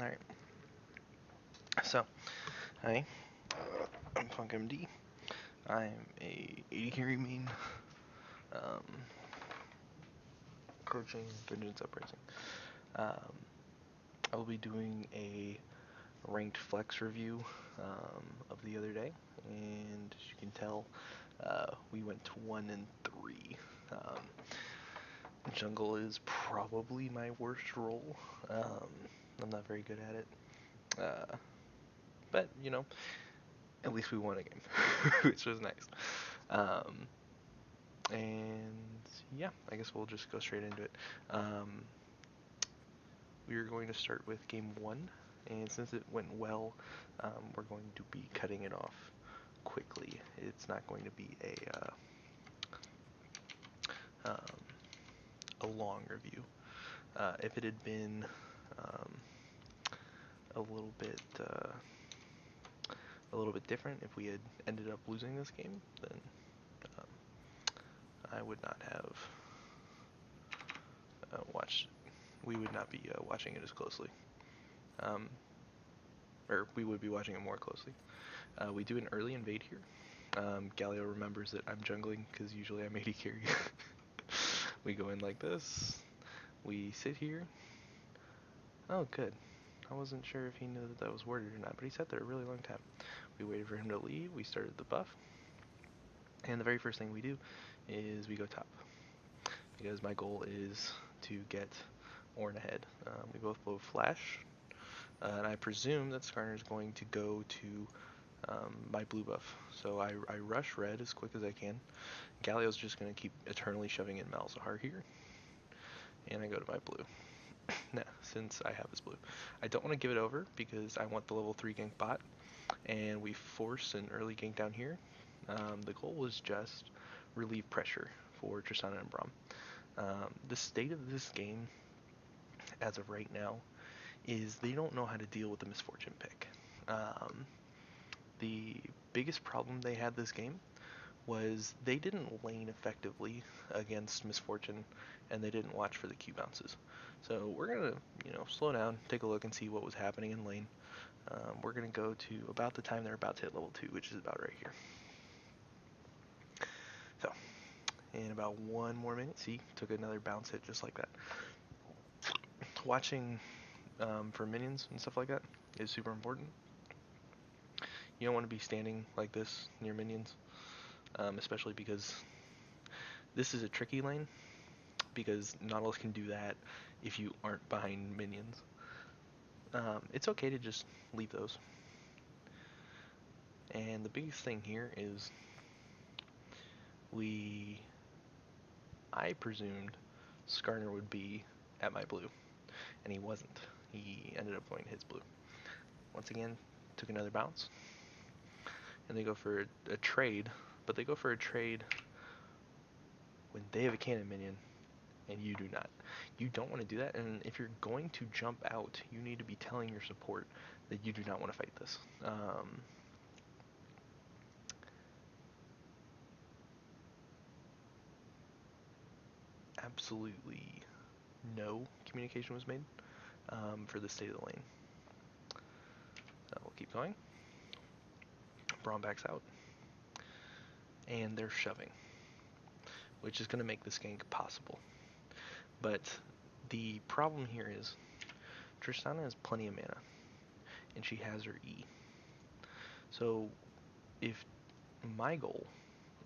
Alright, so, hi, I'm Punk MD. I'm a 80 carry main, coaching Vengeance Uprising. I will be doing a ranked flex review of the other day, and as you can tell, we went to 1 and 3. Jungle is probably my worst role. I'm not very good at it. But, you know, at least we won a game, which was nice. And yeah, I guess we'll just go straight into it. We are going to start with game 1, and since it went well, we're going to be cutting it off quickly. It's not going to be a long review. If it had been a little bit different, if we had ended up losing this game, then I would not have watched. We would not be watching it as closely, or we would be watching it more closely. We do an early invade here. Galio remembers that I'm jungling because usually I'm 80 carry. We go in like this. We sit here. Oh, good. I wasn't sure if he knew that that was worded or not, but he sat there a really long time. We waited for him to leave. We started the buff. And the very first thing we do is we go top. Because my goal is to get Ornn ahead. We both blow flash. And I presume that Skarner is going to go to my blue buff. So I rush red as quick as I can. Galio's just going to keep eternally shoving in Malzahar here. And I go to my blue. Now, since I have his blue. I don't want to give it over because I want the level 3 gank bot. And we force an early gank down here. The goal was just relieve pressure for Tristana and Braum. The state of this game, as of right now, is they don't know how to deal with the misfortune pick. The biggest problem they had this game was they didn't lane effectively against misfortune, and they didn't watch for the Q bounces. So we're gonna, slow down, take a look, and see what was happening in lane. We're gonna go to about the time they're about to hit level 2, which is about right here. So, in about 1 more minute, see, took another bounce hit just like that. Watching for minions and stuff like that is super important. You don't want to be standing like this near minions, especially because this is a tricky lane, because Nautilus can do that if you aren't behind minions. It's okay to just leave those. And the biggest thing here is I presumed Skarner would be at my blue, and he wasn't. He ended up going to his blue. Once again, took another bounce, and they go for a trade, but they go for a trade when they have a cannon minion and you do not. You don't want to do that, and if you're going to jump out, you need to be telling your support that you do not want to fight this. Absolutely no communication was made for the state of the lane. So we'll keep going. Braum backs out, and they're shoving, which is going to make this gank possible. But the problem here is Tristana has plenty of mana, and she has her E. So if my goal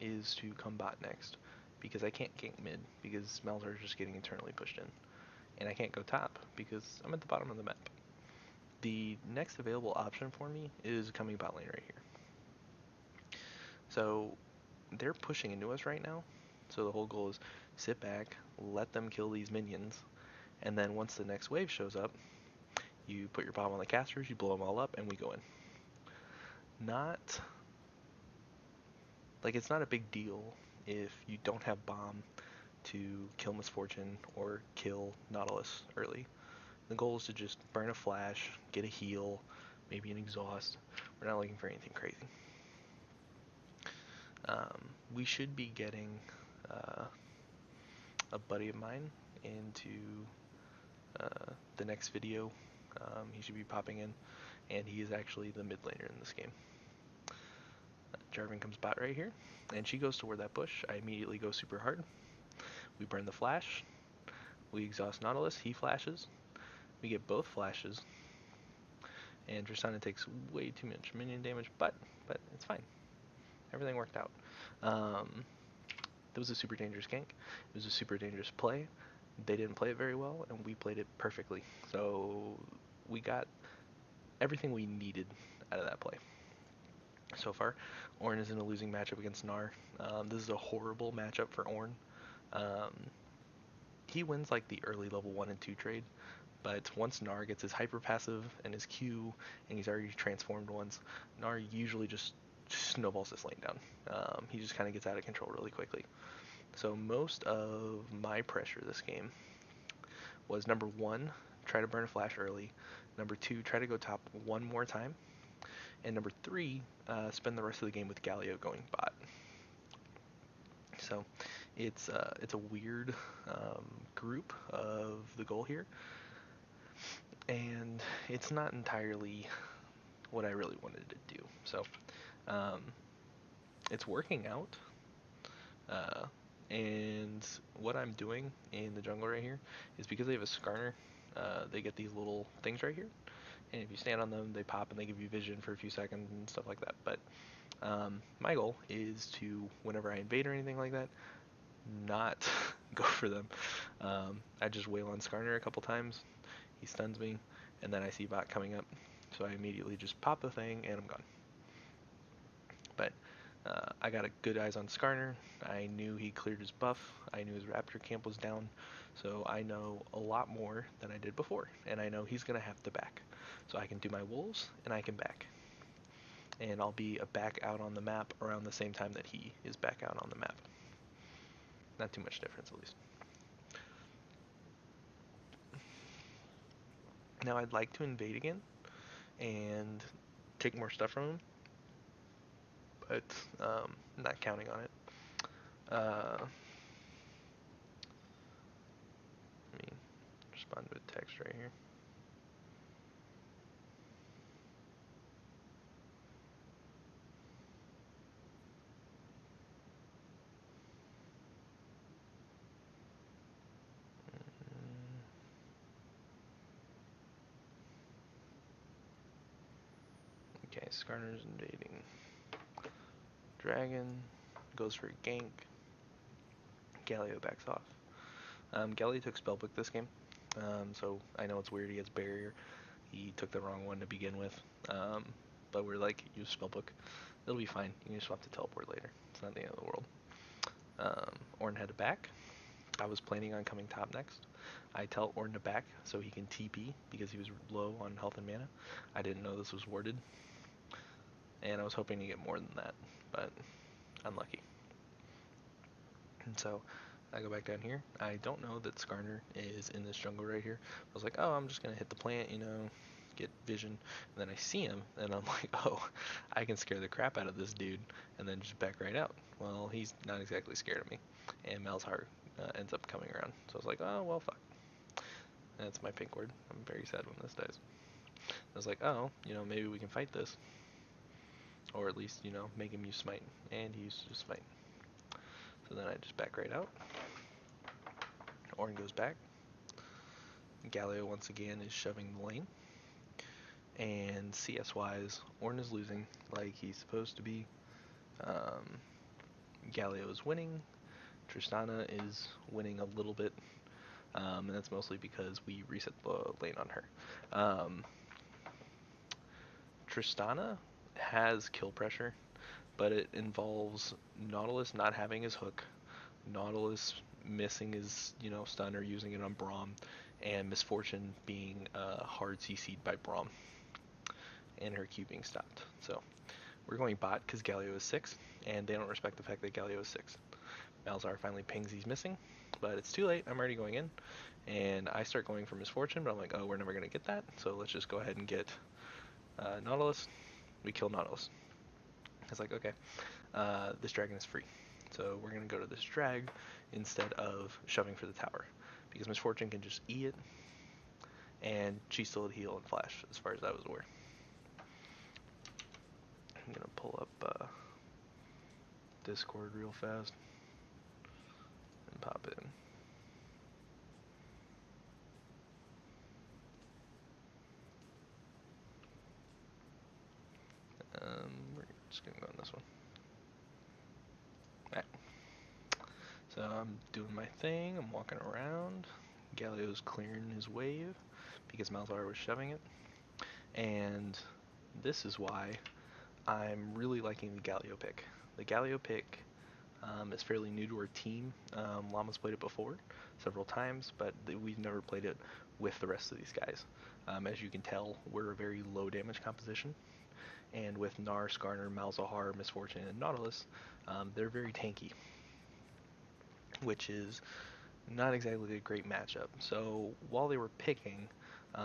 is to come bot next, because I can't gank mid, because Malzahar is just getting internally pushed in, and I can't go top, because I'm at the bottom of the map. The next available option for me is coming bot lane right here. So they're pushing into us right now, so the whole goal is sit back, let them kill these minions, and then once the next wave shows up, you put your bomb on the casters, you blow them all up, and we go in. It's not a big deal if you don't have bomb to kill Misfortune or kill Nautilus early. The goal is to just burn a flash, get a heal, maybe an exhaust. We're not looking for anything crazy. We should be getting a buddy of mine into the next video He should be popping in, and he is actually the mid laner in this game. Jarvan comes bot right here, and she goes toward that bush. I immediately go super hard. We burn the flash. We exhaust Nautilus. He flashes. We get both flashes, and Tristana takes way too much minion damage, but it's fine. Everything worked out. That was a super dangerous gank. It was a super dangerous play. They didn't play it very well, and we played it perfectly. So we got everything we needed out of that play. So far, Ornn is in a losing matchup against Gnar. This is a horrible matchup for Ornn. He wins like the early level 1 and 2 trade, but once Gnar gets his hyper passive and his Q, and he's already transformed once, Gnar usually just snowballs this lane down. He just kind of gets out of control really quickly. So most of my pressure this game was number 1, try to burn a flash early, number 2, try to go top one more time, and number 3, spend the rest of the game with Galio going bot. So it's a weird group of the goal here, and it's not entirely what I really wanted to do. So it's working out. And what I'm doing in the jungle right here is because they have a Skarner, they get these little things right here, and if you stand on them, they pop and they give you vision for a few seconds and stuff like that. But my goal is to, whenever I invade or anything like that, not go for them. I just wail on Skarner a couple times, he stuns me, and then I see bot coming up, so I immediately just pop the thing and I'm gone. But I got a good eyes on Skarner. I knew he cleared his buff. I knew his Raptor camp was down. So I know a lot more than I did before. And I know he's going to have to back. So I can do my wolves and I can back. And I'll be back out on the map around the same time that he is back out on the map. Not too much difference, at least. Now I'd like to invade again and take more stuff from him, but not counting on it. Let me respond to a text right here. Okay, Skarner's invading. Dragon goes for a gank. Galio backs off. Galio took Spellbook this game, so I know it's weird he has Barrier. He took the wrong one to begin with, but we're like, use Spellbook. It'll be fine. You can just swap to Teleport later. It's not the end of the world. Ornn had to back. I was planning on coming top next. I tell Ornn to back so he can TP because he was low on health and mana. I didn't know this was warded, and I was hoping to get more than that, but unlucky. And so I go back down here. I don't know that Skarner is in this jungle right here. I was like, oh, I'm just going to hit the plant, you know, get vision. And then I see him, and I'm like, oh, I can scare the crap out of this dude, and then just back right out. Well, he's not exactly scared of me. And Malzahar ends up coming around. So I was like, oh, well, fuck. That's my pink word. I'm very sad when this dies. I was like, oh, you know, maybe we can fight this. Or at least, you know, make him use Smite. And he used Smite. So then I just back right out. Ornn goes back. Galio once again is shoving the lane. And CS wise, Ornn is losing like he's supposed to be. Galio is winning. Tristana is winning a little bit. And that's mostly because we reset the lane on her. Tristana has kill pressure, but it involves Nautilus not having his hook, Nautilus missing his, you know, stun or using it on Braum, and Misfortune being hard CC'd by Braum, and her Q being stopped. So we're going bot because Galio is 6, and they don't respect the fact that Galio is 6. Malzahar finally pings he's missing, but it's too late. I'm already going in, and I start going for Misfortune, but I'm like, oh, we're never going to get that, so let's just go ahead and get Nautilus. We kill Nautilus. I was like, okay, this dragon is free. So we're going to go to this drag instead of shoving for the tower. Because Misfortune can just E it, and she still had heal and flash, as far as I was aware. I'm gonna pull up Discord real fast and pop in. We're just gonna go on this one. Alright. So I'm doing my thing, I'm walking around. Galio's clearing his wave because Malzahar was shoving it. And this is why I'm really liking the Galio pick. The Galio pick is fairly new to our team. Llama's played it before several times, but we've never played it with the rest of these guys. As you can tell, we're a very low damage composition. And with Gnar, Skarner, Malzahar, Misfortune, and Nautilus, they're very tanky, which is not exactly a great matchup. So while they were picking,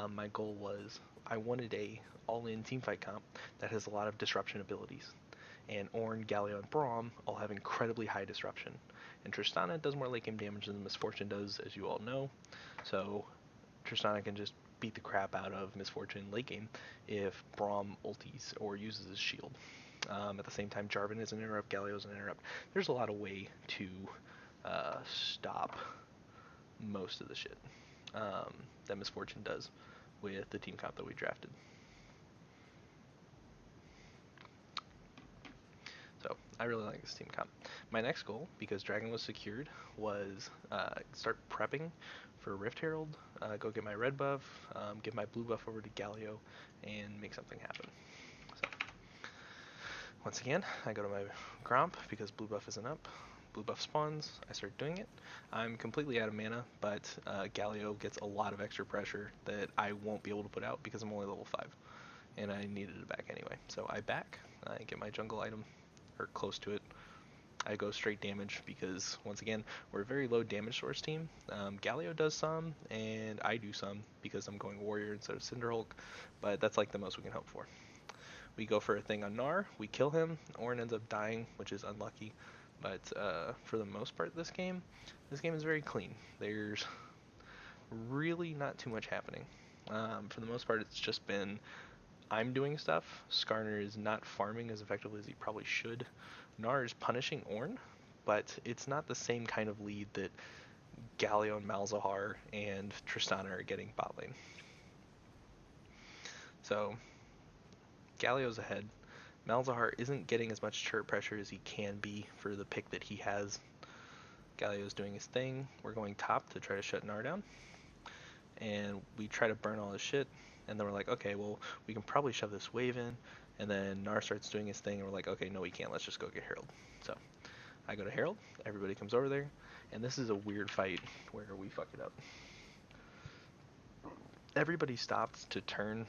my goal was I wanted a all-in teamfight comp that has a lot of disruption abilities. And Ornn, Galio, and Braum all have incredibly high disruption. And Tristana does more late game damage than Misfortune does, as you all know. So Tristana can just beat the crap out of Misfortune late game if Braum ultis or uses his shield. At the same time, Jarvan is an interrupt, Galio is an interrupt. There's a lot of way to stop most of the shit that Misfortune does with the team comp that we drafted. So I really like this team comp. My next goal, because Dragon was secured, was start prepping for Rift Herald, go get my red buff, get my blue buff over to Galio, and make something happen. So once again, I go to my Gromp because blue buff isn't up. Blue buff spawns, I start doing it. I'm completely out of mana, but Galio gets a lot of extra pressure that I won't be able to put out because I'm only level 5. And I needed it back anyway. So I back, I get my jungle item, or close to it. I go straight damage because, once again, we're a very low damage source team. Galio does some, and I do some because I'm going Warrior instead of Cinderhulk, but that's like the most we can hope for. We go for a thing on Gnar, we kill him, Ornn ends up dying, which is unlucky. But for the most part this game is very clean. There's really not too much happening. For the most part it's just been I'm doing stuff. Skarner is not farming as effectively as he probably should. Gnar is punishing Ornn, but it's not the same kind of lead that Galio and Malzahar and Tristana are getting bot lane. So Galio's ahead. Malzahar isn't getting as much turret pressure as he can be for the pick that he has. Galio's doing his thing. We're going top to try to shut Gnar down. And we try to burn all his shit. And then we're like, okay, well, we can probably shove this wave in. And then Gnar starts doing his thing. And we're like, okay, no, we can't. Let's just go get Herald. So I go to Herald. Everybody comes over there. And this is a weird fight where we fuck it up. Everybody stops to turn.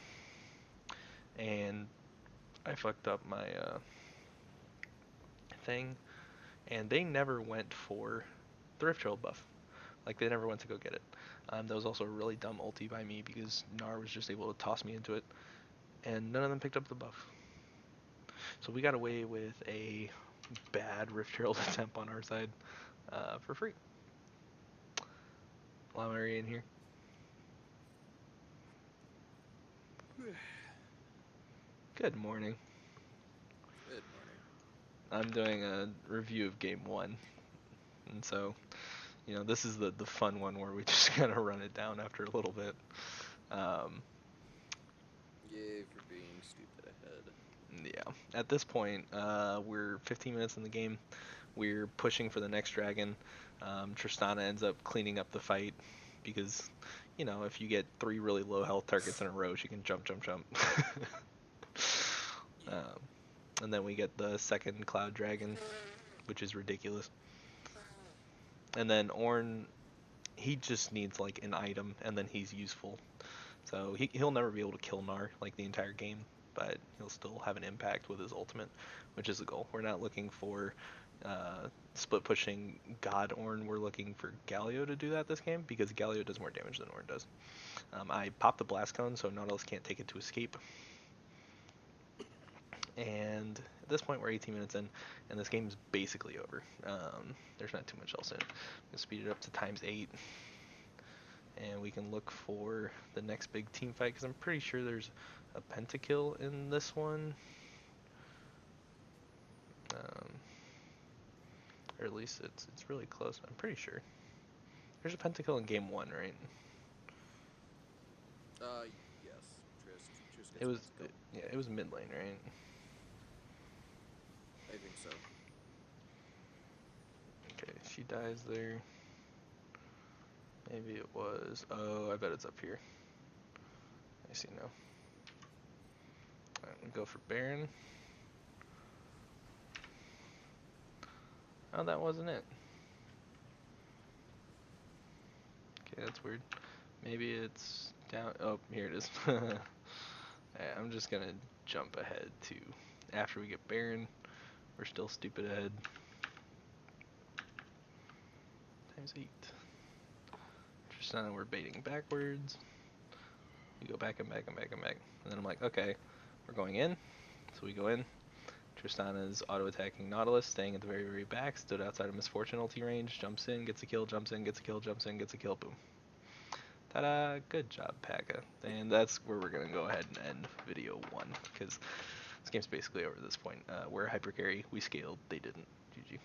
And I fucked up my thing. And they never went for the Rift Herald buff. Like, they never went to go get it. That was also a really dumb ulti by me because Gnar was just able to toss me into it. And none of them picked up the buff. So we got away with a bad Rift Herald attempt on our side for free. Llama, are you in here? Good morning. Good morning. I'm doing a review of game 1. And so, you know, this is the fun one where we just gotta run it down after a little bit. Yay for being stupid ahead. Yeah. At this point, we're 15 minutes in the game. We're pushing for the next dragon. Tristana ends up cleaning up the fight because, you know, if you get 3 really low health targets in a row, she can jump. And then we get the second Cloud Dragon, which is ridiculous. And then Ornn, he just needs like an item, and then he's useful. So he'll never be able to kill Gnar like the entire game, but he'll still have an impact with his ultimate, which is the goal. We're not looking for split pushing God Ornn. We're looking for Galio to do that this game because Galio does more damage than Ornn does. I popped the blast cone so Nautilus can't take it to escape. And at this point we're 18 minutes in, and this game is basically over. There's not too much else in it. I'm gonna speed it up to ×8. and we can look for the next big team fight, because I'm pretty sure there's a pentakill in this one. Or at least it's really close. I'm pretty sure. There's a pentakill in game 1, right? Yes. Triss It gets was, pentakill. yeah, it was mid lane, right? I think so. Okay, she dies there. Maybe it was, oh, I bet it's up here. I see now. Alright, we go for Baron. Oh, that wasn't it. Okay, that's weird. Maybe it's down, oh, here it is. Alright, I'm just gonna jump ahead to after we get Baron. We're still stupid ahead. Times 8. Tristana, we're baiting backwards. We go back and back and back and back. And then I'm like, okay, we're going in. So we go in. Tristana's auto-attacking Nautilus, staying at the very, very back, stood outside of Misfortune ulti range, jumps in, gets a kill, jumps in, gets a kill, jumps in, gets a kill, boom. Ta-da! Good job, Paka. And that's where we're going to go ahead and end video 1, because this game's basically over at this point. We're hyper carry, we scaled, they didn't. GG.